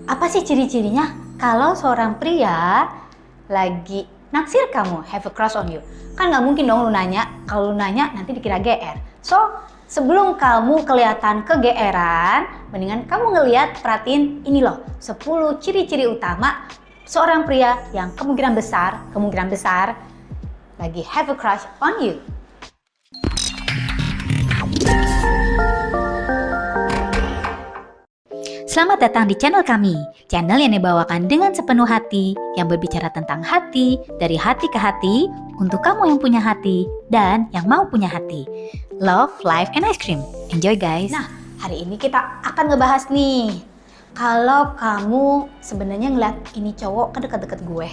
Apa sih ciri-cirinya kalau seorang pria lagi naksir kamu, have a crush on you? Kan nggak mungkin dong lu nanya, kalau lu nanya nanti dikira GR. So, sebelum kamu kelihatan kegeeran, mendingan kamu ngeliat, perhatiin ini loh, 10 ciri-ciri utama seorang pria yang kemungkinan besar lagi have a crush on you. Selamat datang di channel kami, channel yang dibawakan dengan sepenuh hati, yang berbicara tentang hati, dari hati ke hati, untuk kamu yang punya hati, dan yang mau punya hati. Love, life, and ice cream. Enjoy guys! Nah, hari ini kita akan ngebahas nih, kalau kamu sebenarnya ngeliat ini cowok kan deket-deket gue,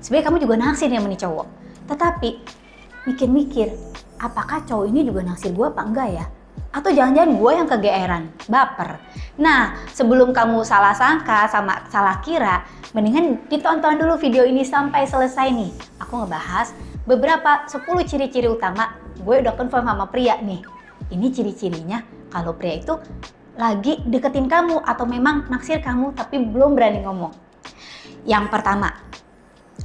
sebenarnya kamu juga naksir nih sama nih cowok. Tetapi, mikir-mikir, apakah cowok ini juga naksir gue apa enggak ya? Atau jangan-jangan gue yang kegeeran, baper. Nah, sebelum kamu salah sangka sama salah kira, mendingan ditonton dulu video ini sampai selesai nih. Aku ngebahas beberapa 10 ciri-ciri utama. Gue udah confirm sama pria nih. Ini ciri-cirinya kalau pria itu lagi deketin kamu atau memang naksir kamu tapi belum berani ngomong. Yang pertama,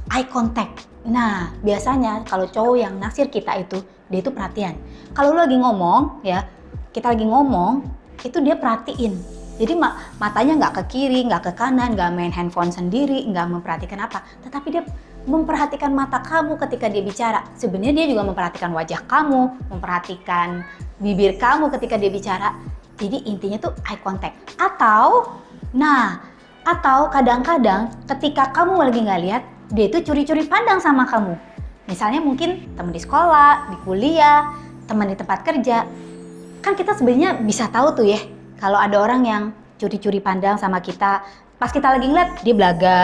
eye contact. Nah, biasanya kalau cowok yang naksir kita itu, dia itu perhatian. Kalau lu lagi ngomong ya, kita lagi ngomong, itu dia perhatiin. Jadi matanya nggak ke kiri, nggak ke kanan, nggak main handphone sendiri, nggak memperhatikan apa. Tetapi dia memperhatikan mata kamu ketika dia bicara. Sebenarnya dia juga memperhatikan wajah kamu, memperhatikan bibir kamu ketika dia bicara. Jadi intinya tuh eye contact. Atau kadang-kadang ketika kamu lagi nggak lihat, dia itu curi-curi pandang sama kamu. Misalnya mungkin teman di sekolah, di kuliah, teman di tempat kerja. Kan kita sebenarnya bisa tahu tuh ya, kalau ada orang yang curi-curi pandang sama kita, pas kita lagi ngeliat, dia belaga.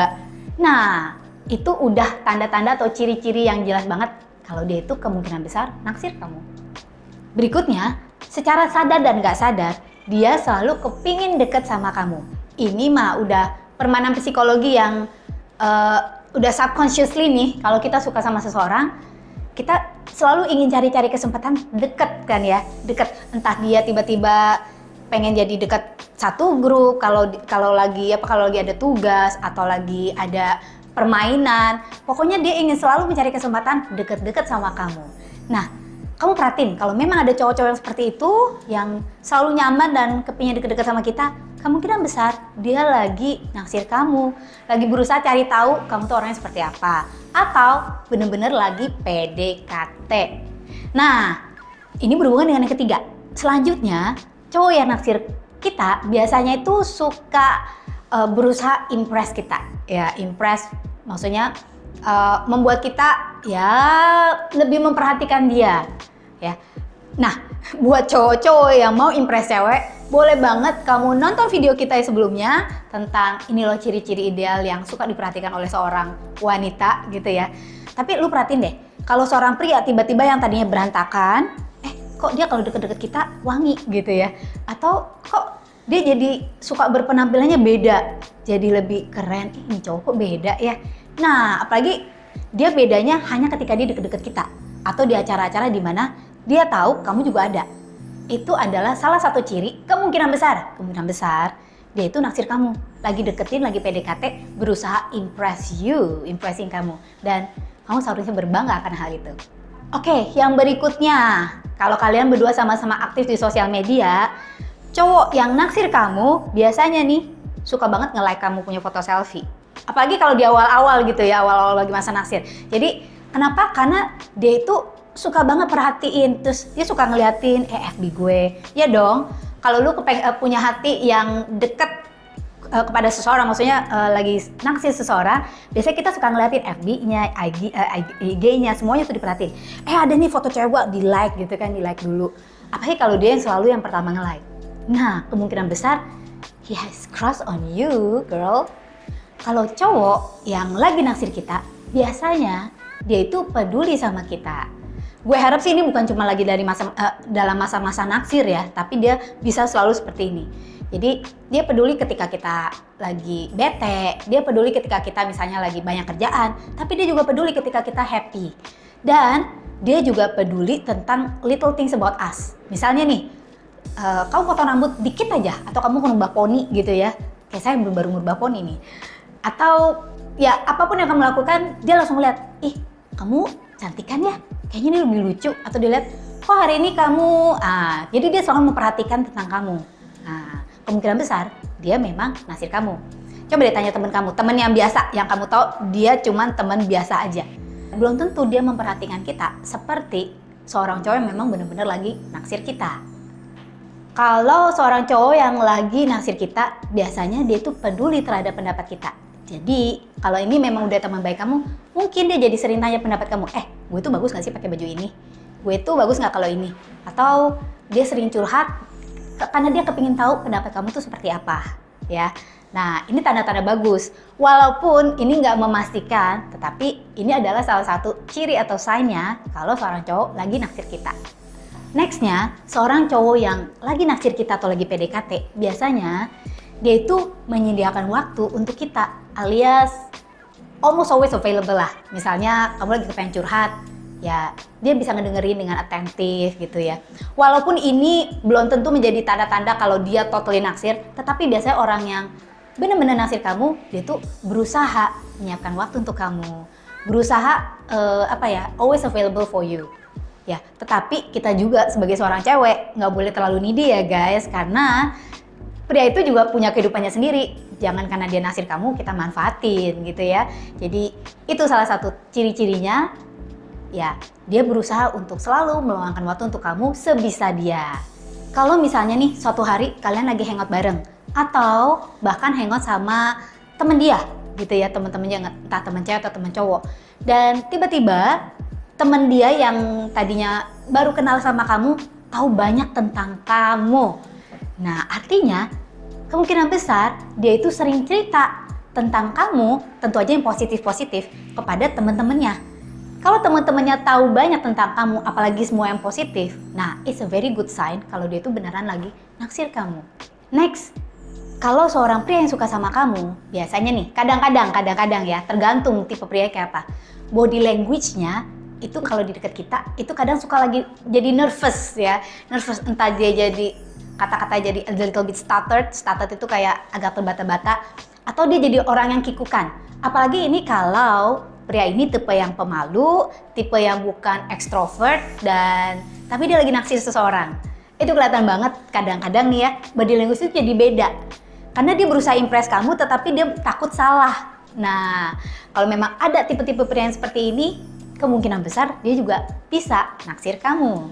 Nah, itu udah tanda-tanda atau ciri-ciri yang jelas banget kalau dia itu kemungkinan besar naksir kamu. Berikutnya, secara sadar dan gak sadar, dia selalu kepingin deket sama kamu. Ini mah udah permainan psikologi yang udah subconsciously nih, kalau kita suka sama seseorang, kita selalu ingin cari-cari kesempatan deket kan ya, deket. Entah dia tiba-tiba pengen jadi deket satu grup, kalau lagi ada tugas atau lagi ada permainan, pokoknya dia ingin selalu mencari kesempatan deket-deket sama kamu. Nah, kamu perhatiin kalau memang ada cowok-cowok yang seperti itu, yang selalu nyaman dan kepingin deket-deket sama kita, kemungkinan besar dia lagi naksir kamu, lagi berusaha cari tahu kamu tuh orangnya seperti apa, atau bener-bener lagi PDKT. Nah, ini berhubungan dengan yang ketiga. Selanjutnya, cowok yang naksir kita biasanya itu suka berusaha impress kita. Ya, impress maksudnya membuat kita ya lebih memperhatikan dia. Ya. Nah, buat cowok-cowok yang mau impress cewek, boleh banget kamu nonton video kita yang sebelumnya tentang ini loh ciri-ciri ideal yang suka diperhatikan oleh seorang wanita gitu ya. Tapi lu perhatiin deh, kalau seorang pria tiba-tiba yang tadinya berantakan, kok dia kalau deket-deket kita wangi gitu ya. Atau kok dia jadi suka berpenampilannya beda, jadi lebih keren. Ini cowok kok beda ya. Nah, apalagi dia bedanya hanya ketika dia deket-deket kita. Atau di acara-acara di mana dia tahu kamu juga ada. Itu adalah salah satu ciri kemungkinan besar dia itu naksir kamu, lagi deketin, lagi PDKT, berusaha impressing kamu, dan kamu seharusnya berbangga akan hal itu. Oke, yang berikutnya, kalau kalian berdua sama-sama aktif di sosial media, cowok yang naksir kamu biasanya nih suka banget nge-like kamu punya foto selfie, apalagi kalau di awal-awal gitu ya, awal-awal lagi masa naksir. Jadi kenapa? Karena dia itu suka banget perhatiin, terus dia suka ngeliatin FB gue. Ya dong, kalau lu punya hati yang deket kepada seseorang, maksudnya lagi naksir seseorang, biasanya kita suka ngeliatin FB-nya, IG-nya, semuanya tuh diperhatiin. Ada nih foto cewek, di like gitu kan, di like dulu. Apalagi kalau dia yang selalu yang pertama nge-like. Nah, kemungkinan besar he has crush on you, girl. Kalau cowok yang lagi naksir kita, biasanya dia itu peduli sama kita. Gue harap sih ini bukan cuma lagi dalam masa-masa naksir ya, tapi dia bisa selalu seperti ini. Jadi dia peduli ketika kita lagi bete, dia peduli ketika kita misalnya lagi banyak kerjaan, tapi dia juga peduli ketika kita happy. Dan dia juga peduli tentang little things about us. Misalnya nih, kamu potong rambut dikit aja, atau kamu ngerubah poni gitu ya, kayak saya baru merubah poni nih. Atau ya apapun yang kamu lakukan, dia langsung melihat, ih kamu cantik kan ya? Kayaknya ini lebih lucu. Atau dia lihat, kok hari ini kamu, jadi dia selalu memperhatikan tentang kamu. Nah, kemungkinan besar dia memang naksir kamu. Coba deh tanya teman kamu, teman yang biasa, yang kamu tahu dia cuman teman biasa aja. Belum tentu dia memperhatikan kita seperti seorang cowok yang memang benar-benar lagi naksir kita. Kalau seorang cowok yang lagi naksir kita, biasanya dia tuh peduli terhadap pendapat kita. Jadi, kalau ini memang udah teman baik kamu, mungkin dia jadi sering tanya pendapat kamu, gue tuh bagus gak sih pakai baju ini? Gue tuh bagus gak kalau ini? Atau dia sering curhat, karena dia kepingin tahu pendapat kamu tuh seperti apa, ya. Nah, ini tanda-tanda bagus. Walaupun ini nggak memastikan, tetapi ini adalah salah satu ciri atau sign-nya kalau seorang cowok lagi naksir kita. Next-nya, seorang cowok yang lagi naksir kita atau lagi PDKT, biasanya dia itu menyediakan waktu untuk kita, alias almost always available lah. Misalnya kamu lagi kepengen curhat, ya dia bisa ngedengerin dengan atentif gitu ya. Walaupun ini belum tentu menjadi tanda-tanda kalau dia totally naksir, tetapi biasanya orang yang benar-benar naksir kamu, dia tuh berusaha menyiapkan waktu untuk kamu, berusaha always available for you. Ya, tetapi kita juga sebagai seorang cewek nggak boleh terlalu needy ya guys, karena pria itu juga punya kehidupannya sendiri. Jangan karena dia naksir kamu kita manfaatin gitu ya. Jadi itu salah satu ciri-cirinya. Ya, dia berusaha untuk selalu meluangkan waktu untuk kamu sebisa dia. Kalau misalnya nih suatu hari kalian lagi hangout bareng, atau bahkan hangout sama temen dia gitu ya, temen-temennya entah temen cewek atau temen cowok, dan tiba-tiba temen dia yang tadinya baru kenal sama kamu tahu banyak tentang kamu. Nah, artinya kemungkinan besar dia itu sering cerita tentang kamu, tentu aja yang positif-positif, kepada teman-temannya. Kalau teman-temannya tahu banyak tentang kamu, apalagi semua yang positif, nah it's a very good sign kalau dia itu beneran lagi naksir kamu. Next, kalau seorang pria yang suka sama kamu, biasanya nih, kadang-kadang ya, tergantung tipe pria kayak apa. Body language-nya itu kalau di dekat kita, itu kadang suka lagi jadi nervous ya. Nervous, entah dia jadi kata-kata jadi a little bit stuttered itu kayak agak terbata-bata, atau dia jadi orang yang kikukan. Apalagi ini kalau pria ini tipe yang pemalu, tipe yang bukan ekstrovert, tapi dia lagi naksir seseorang. Itu kelihatan banget kadang-kadang nih ya, body language itu jadi beda. Karena dia berusaha impress kamu, tetapi dia takut salah. Nah, kalau memang ada tipe-tipe pria yang seperti ini, kemungkinan besar dia juga bisa naksir kamu.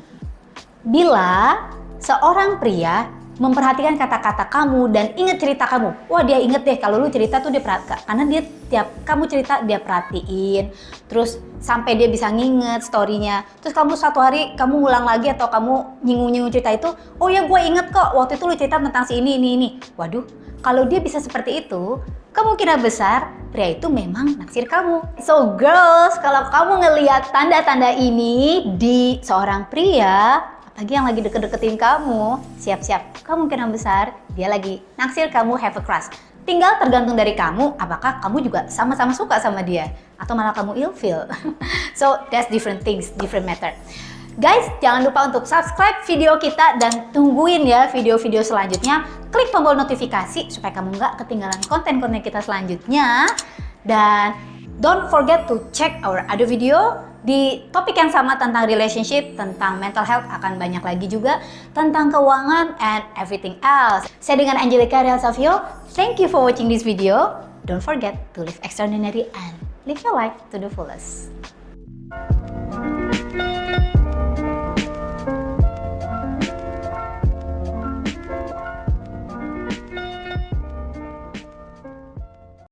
Bila seorang pria memperhatikan kata-kata kamu dan inget cerita kamu, wah dia inget deh kalau lu cerita tuh dia perhatikan, karena dia tiap kamu cerita dia perhatiin, terus sampai dia bisa nginget story-nya. Terus kamu satu hari kamu ngulang lagi atau kamu nyinggung-nyinggung cerita itu, oh ya gue inget kok waktu itu lu cerita tentang si ini. Waduh, kalau dia bisa seperti itu, kemungkinan besar pria itu memang naksir kamu. So girls, kalau kamu ngelihat tanda-tanda ini di seorang pria, apalagi yang lagi deket-deketin kamu, siap-siap, kemungkinan besar dia lagi naksir kamu, have a crush. Tinggal tergantung dari kamu, apakah kamu juga sama-sama suka sama dia, atau malah kamu ilfeel. So that's different things, different matter. Guys, jangan lupa untuk subscribe video kita dan tungguin ya video-video selanjutnya. Klik tombol notifikasi supaya kamu nggak ketinggalan konten-konten kita selanjutnya. Dan don't forget to check our other video di topik yang sama tentang relationship, tentang mental health, akan banyak lagi juga tentang keuangan and everything else. Saya dengan Angelica Real Savio, thank you for watching this video. Don't forget to live extraordinary and live your life to the fullest.